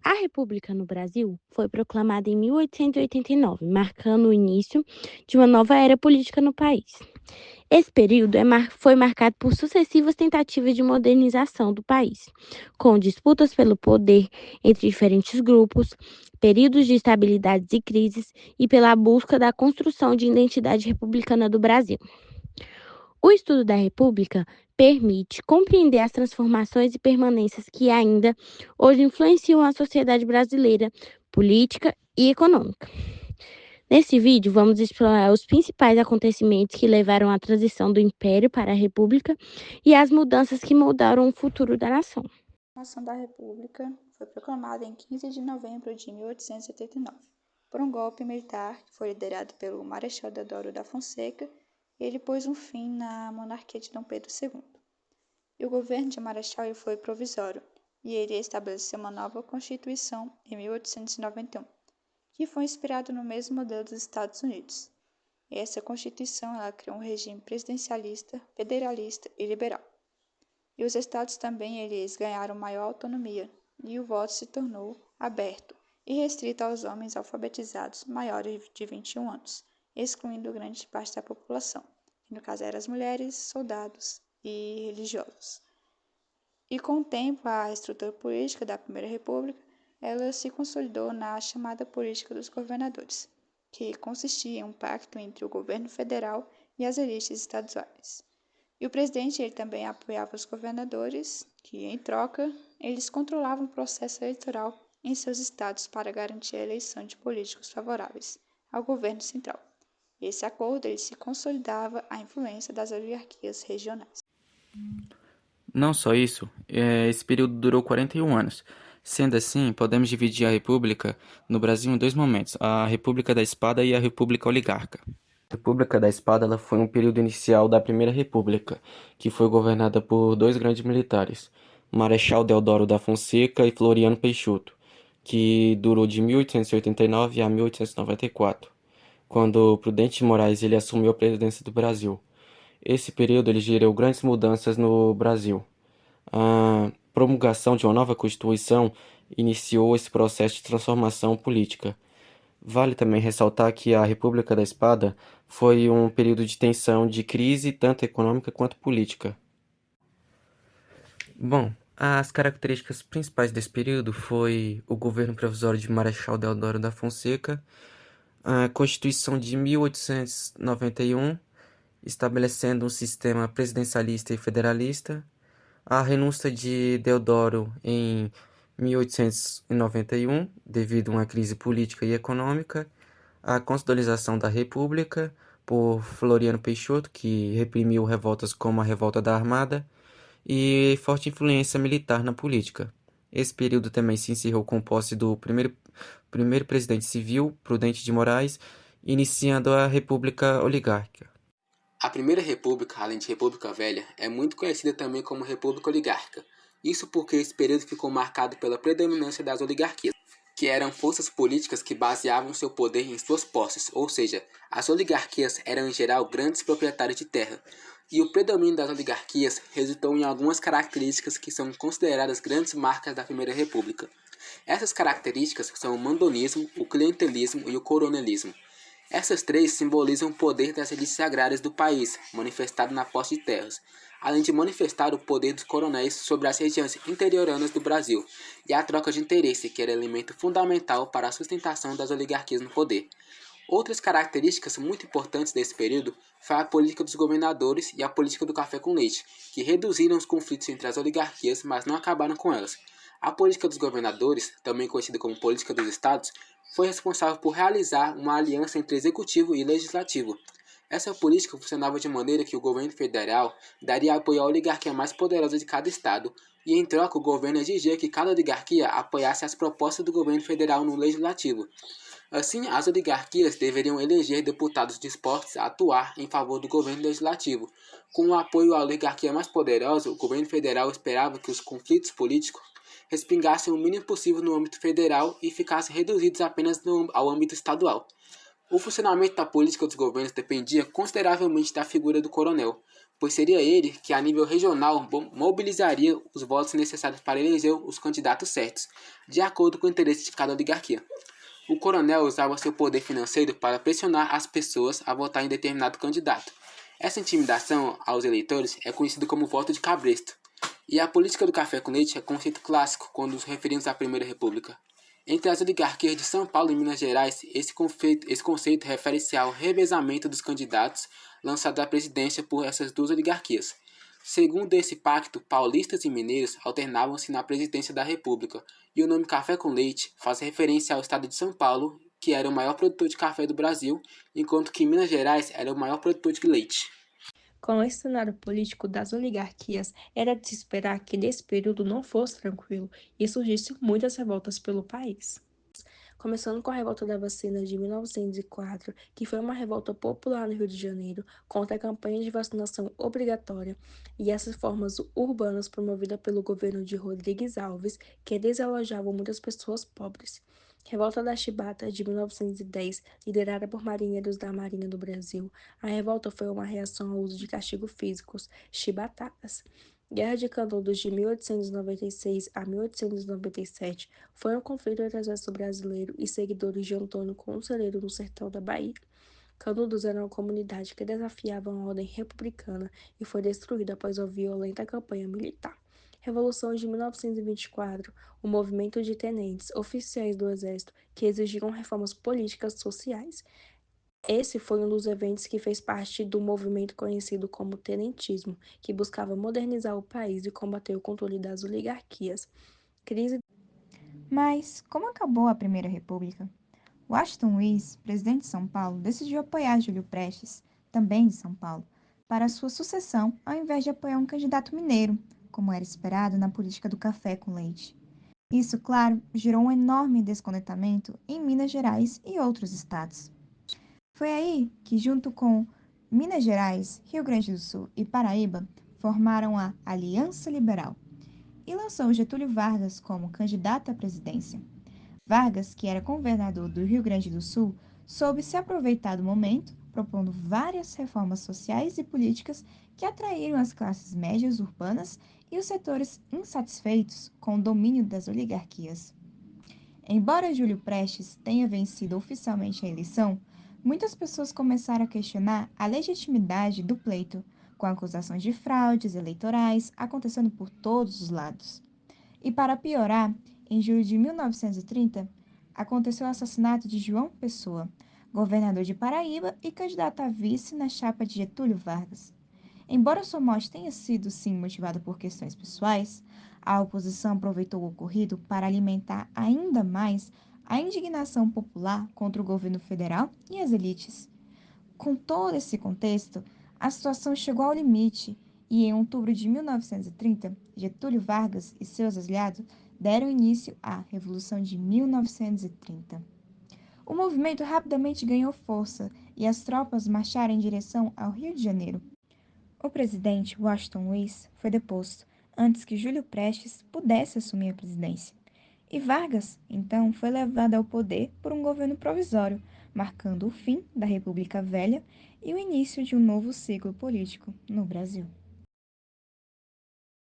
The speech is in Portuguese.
A República no Brasil foi proclamada em 1889, marcando o início de uma nova era política no país. Esse período foi marcado por sucessivas tentativas de modernização do país, com disputas pelo poder entre diferentes grupos, períodos de estabilidades e crises e pela busca da construção de identidade republicana do Brasil. O estudo da República permite compreender as transformações e permanências que ainda hoje influenciam a sociedade brasileira, política e econômica. Nesse vídeo, vamos explorar os principais acontecimentos que levaram à transição do Império para a República e as mudanças que moldaram o futuro da nação. A Proclamação da República foi proclamada em 15 de novembro de 1889, por um golpe militar que foi liderado pelo Marechal Deodoro da Fonseca, e ele pôs um fim na monarquia de Dom Pedro II. E o governo de Marechal foi provisório, e ele estabeleceu uma nova Constituição em 1891, que foi inspirado no mesmo modelo dos Estados Unidos. E essa Constituição criou um regime presidencialista, federalista e liberal. E os estados também eles ganharam maior autonomia, e o voto se tornou aberto e restrito aos homens alfabetizados maiores de 21 anos, excluindo grande parte da população, que no caso eram as mulheres, soldados e religiosos. E com o tempo, a estrutura política da Primeira República ela se consolidou na chamada política dos governadores, que consistia em um pacto entre o governo federal e as elites estaduais. E o presidente ele também apoiava os governadores, que, em troca, eles controlavam o processo eleitoral em seus estados para garantir a eleição de políticos favoráveis ao governo central. Esse acordo ele se consolidava a influência das oligarquias regionais. Não só isso, esse período durou 41 anos. Sendo assim, podemos dividir a República no Brasil em dois momentos, a República da Espada e a República Oligarca. A República da Espada ela foi um período inicial da Primeira República, que foi governada por dois grandes militares, Marechal Deodoro da Fonseca e Floriano Peixoto, que durou de 1889 a 1894, quando Prudente de Moraes ele assumiu a presidência do Brasil. Esse período ele gerou grandes mudanças no Brasil. A promulgação de uma nova Constituição iniciou esse processo de transformação política. Vale também ressaltar que a República da Espada foi um período de tensão, de crise, tanto econômica quanto política. Bom, as características principais desse período foi o governo provisório de Marechal Deodoro da Fonseca, a Constituição de 1891, estabelecendo um sistema presidencialista e federalista, a renúncia de Deodoro em 1891, devido a uma crise política e econômica, a consolidação da República por Floriano Peixoto, que reprimiu revoltas como a Revolta da Armada, e forte influência militar na política. Esse período também se encerrou com a posse do primeiro presidente civil, Prudente de Moraes, iniciando a República Oligárquica. A Primeira República, além de República Velha, é muito conhecida também como República Oligárquica. Isso porque esse período ficou marcado pela predominância das oligarquias, que eram forças políticas que baseavam seu poder em suas posses, ou seja, as oligarquias eram em geral grandes proprietários de terra. E o predomínio das oligarquias resultou em algumas características que são consideradas grandes marcas da Primeira República. Essas características são o mandonismo, o clientelismo e o coronelismo. Essas três simbolizam o poder das elites agrárias do país, manifestado na posse de terras, além de manifestar o poder dos coronéis sobre as regiões interioranas do Brasil, e a troca de interesse, que era elemento fundamental para a sustentação das oligarquias no poder. Outras características muito importantes desse período foi a política dos governadores e a política do café com leite, que reduziram os conflitos entre as oligarquias, mas não acabaram com elas. A política dos governadores, também conhecida como política dos estados, foi responsável por realizar uma aliança entre executivo e legislativo. Essa política funcionava de maneira que o governo federal daria apoio à oligarquia mais poderosa de cada estado, e em troca o governo exigia que cada oligarquia apoiasse as propostas do governo federal no legislativo. Assim, as oligarquias deveriam eleger deputados dispostos a atuar em favor do governo legislativo. Com o apoio à oligarquia mais poderosa, o governo federal esperava que os conflitos políticos respingassem o mínimo possível no âmbito federal e ficassem reduzidos apenas ao âmbito estadual. O funcionamento da política dos governos dependia consideravelmente da figura do coronel. pois seria ele que, a nível regional, mobilizaria os votos necessários para eleger os candidatos certos, de acordo com o interesse de cada oligarquia. O coronel usava seu poder financeiro para pressionar as pessoas a votar em determinado candidato. Essa intimidação aos eleitores é conhecida como voto de cabresto. E a política do café com leite é conceito clássico quando nos referimos à Primeira República. Entre as oligarquias de São Paulo e Minas Gerais, esse conceito refere-se ao revezamento dos candidatos lançado à presidência por essas duas oligarquias. Segundo esse pacto, paulistas e mineiros alternavam-se na presidência da República, e o nome café com leite faz referência ao estado de São Paulo, que era o maior produtor de café do Brasil, enquanto que Minas Gerais era o maior produtor de leite. Com o cenário político das oligarquias, era de se esperar que nesse período não fosse tranquilo e surgissem muitas revoltas pelo país. Começando com a Revolta da Vacina de 1904, que foi uma revolta popular no Rio de Janeiro contra a campanha de vacinação obrigatória e essas formas urbanas promovidas pelo governo de Rodrigues Alves, que desalojavam muitas pessoas pobres. Revolta da Chibata de 1910, liderada por marinheiros da Marinha do Brasil. A revolta foi uma reação ao uso de castigos físicos, chibatadas. Guerra de Canudos de 1896 a 1897 foi um conflito entre o exército brasileiro e seguidores de Antônio Conselheiro no sertão da Bahia. Canudos era uma comunidade que desafiava a ordem republicana e foi destruída após uma violenta campanha militar. Revolução de 1924, o movimento de tenentes, oficiais do exército, que exigiram reformas políticas e sociais. Esse foi um dos eventos que fez parte do movimento conhecido como tenentismo, que buscava modernizar o país e combater o controle das oligarquias. Crise. Mas, como acabou a Primeira República? Washington Luiz, presidente de São Paulo, decidiu apoiar Júlio Prestes, também de São Paulo, para sua sucessão, ao invés de apoiar um candidato mineiro, como era esperado na política do café com leite. Isso, claro, gerou um enorme descontentamento em Minas Gerais e outros estados. Foi aí que, junto com Minas Gerais, Rio Grande do Sul e Paraíba, formaram a Aliança Liberal e lançou Getúlio Vargas como candidato à presidência. Vargas, que era governador do Rio Grande do Sul, soube se aproveitar do momento, propondo várias reformas sociais e políticas que atraíram as classes médias urbanas e os setores insatisfeitos com o domínio das oligarquias. Embora Júlio Prestes tenha vencido oficialmente a eleição, muitas pessoas começaram a questionar a legitimidade do pleito, com acusações de fraudes eleitorais acontecendo por todos os lados. E para piorar, em julho de 1930, aconteceu o assassinato de João Pessoa, governador de Paraíba e candidato a vice na chapa de Getúlio Vargas. Embora sua morte tenha sido, sim, motivada por questões pessoais, a oposição aproveitou o ocorrido para alimentar ainda mais a indignação popular contra o governo federal e as elites. Com todo esse contexto, a situação chegou ao limite e, em outubro de 1930, Getúlio Vargas e seus aliados deram início à Revolução de 1930. O movimento rapidamente ganhou força e as tropas marcharam em direção ao Rio de Janeiro. O presidente Washington Luiz foi deposto antes que Júlio Prestes pudesse assumir a presidência. E Vargas, então, foi levado ao poder por um governo provisório, marcando o fim da República Velha e o início de um novo ciclo político no Brasil.